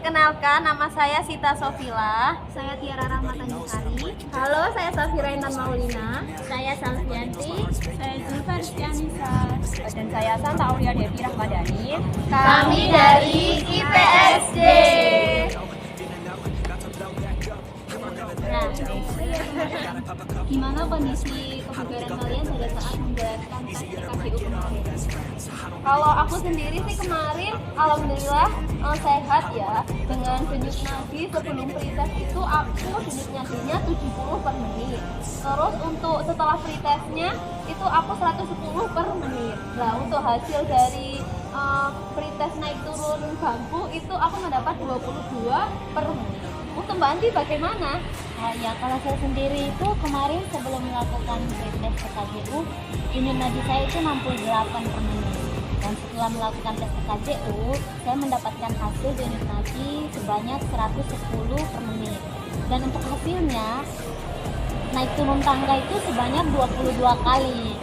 Perkenalkan, nama saya Sita Sofila. Saya Tiara Rahmatanyusari. Halo, saya Safira Intan Maulina. Saya Salvianti. Saya Zulfa Rizkianisa. Dan saya Santa Aulia Devi Rahmadani. Kami dari IPSD. Nah, gimana kondisi kebugaran kalian pada saat menjalankan tes PKBU kemarin? Kalau aku sendiri sih kemarin, alhamdulillah sehat ya. Dengan denyut nadi sebelum pretest itu aku denyut nadinya 70 per menit. Terus untuk setelah pretestnya itu aku 110 per menit. Nah untuk hasil dari pretest naik turun bambu itu aku mendapat 22 per menit. Untuk Mbak Andi bagaimana? Ya kalau saya sendiri itu kemarin sebelum melakukan tes PKBU, denyut nadi saya itu 68 per menit. Dan setelah melakukan tes PKBU, saya mendapatkan hasil denyut nadi sebanyak 110 per menit. Dan untuk hasilnya, naik turun tangga itu sebanyak 22 kali.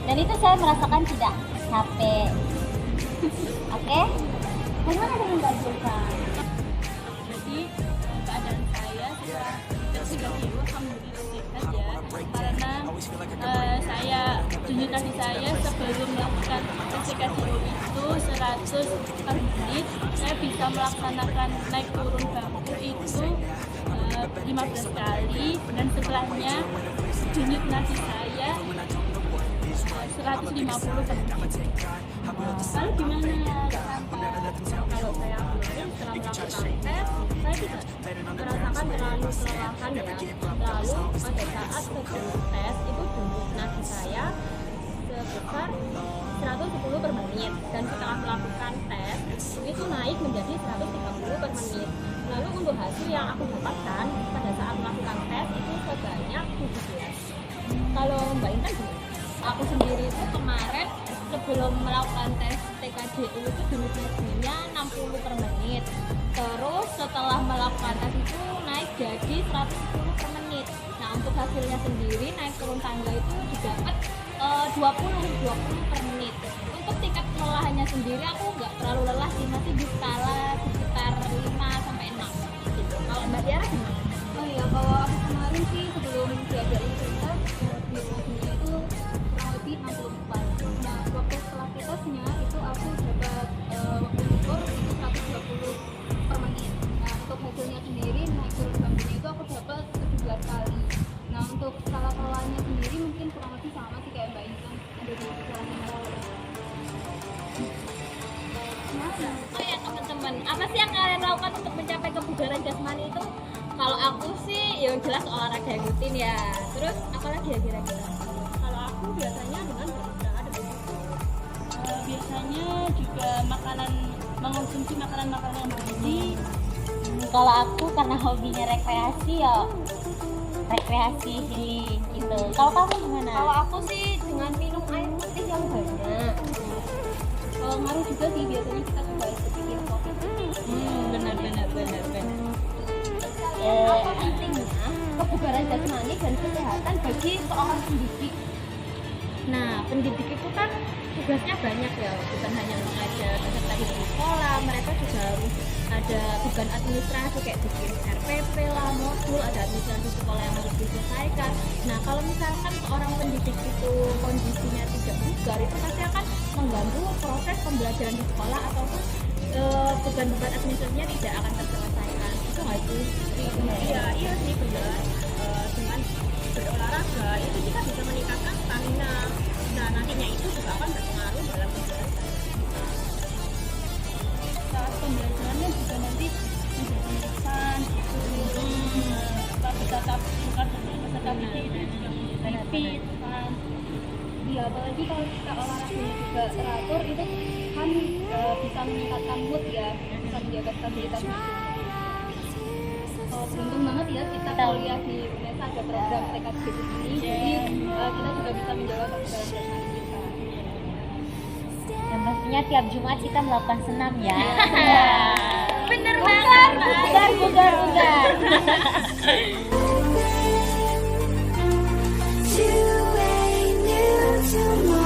Dan itu saya merasakan tidak capek. Oke? Bagaimana dengan Mbak Zulfa? Jadi keadaan saya setelah tes PKBU alhamdulillah sehat ya. Karena saya denyut nadi saya sebelum melakukan tes PKBU itu 100 per menit. Saya bisa melaksanakan naik turun bambu itu 15 kali, dan setelahnya denyut nadi saya 150 per menit. Lalu gimana kalau saya kemarin setelah melakukan tes, saya tidak merasakan terlalu kelelahan ya. Lalu pada saat sebelum tes itu denyut nadi saya sebesar 110 per menit, dan setelah melakukan tes itu naik menjadi 130 per menit. Lalu untuk hasil yang aku dapatkan pada saat melakukan tes itu sebanyak 17. Kalau Mbak Intan gimana? Aku sendiri itu kemarin sebelum melakukan tes TKJU itu denyut nadinya 60 per menit. Terus setelah melakukan tes itu naik jadi 110 per menit. Nah untuk hasilnya sendiri naik turun tangga itu didapat 20 per menit. Untuk tingkat kelelahannya sendiri aku nggak terlalu lelah sih, masih di skala sekitar 5 sampai 6 gitu. Kalau Mbak Tiara gimana? Oh iya, kalau aku kemarin sih sebelum diajarin kita, denyut nadinya itu kurang lebih 64. Nah, waktu setelah tesnya itu aku dapat waktu ukur itu 120 per menit. Nah, untuk hasilnya sendiri naik turun bambunya itu aku dapat 17 kali. Nah, untuk skala kelelahannya sendiri mungkin kurang lebih sama sih kayak Mbak Intan, ada di skala yang Oh ya teman-teman, apa sih yang kalian lakukan untuk mencapai kebugaran jasmani itu? Kalau aku sih yang jelas olahraga yang rutin ya. Terus apalagi ya kira-kira? Kalau aku biasanya dengan beristirahat biasanya juga mengonsumsi makanan-makanan yang bergizi. Kalau aku karena hobinya rekreasi ya rekreasi healing gitu. Kalau kamu gimana? Kalau aku sih dengan minum air putih yang banyak. Ngaruh juga sih, biasanya kita coba sedikit kopi. Benar. Apa pentingnya kebugaran jasmani dan kesehatan bagi seorang pendidik? Nah, pendidik itu kan tugasnya banyak ya, bukan hanya mengajar peserta di sekolah, mereka juga harus ada beban administrasi kayak bikin RPP lah, modul, ada administrasi sekolah yang harus diselesaikan. Nah, kalau misalkan seorang pendidik itu kondisinya tidak bugar, itu pasti akan mengganggu proses pembelajaran di sekolah, ataupun beban-beban administrasinya tidak akan terselesaikan. Itu nggak sih? Iya sih benar. Dengan berolahraga itu kita bisa meningkatkan stamina. Nah, nantinya itu juga akan berpengaruh dalam pembelajaran. Saat pembelajarannya juga nanti menjadi lisan gitu. Bisa bukan peserta didik itu juga menjadi fit kan. Iya, apalagi kalau kita olahraganya juga teratur itu kan bisa meningkatkan mood ya, bisa menjaga stabilitas mood. Beruntung banget ya kita kuliah di UNESA ada program TKJU ini, jadi kita juga bisa menjaga kebugaran jasmani kita. Dan pastinya tiap Jumat kita melakukan senam ya. Bener banget. Bugar. To a new tomorrow.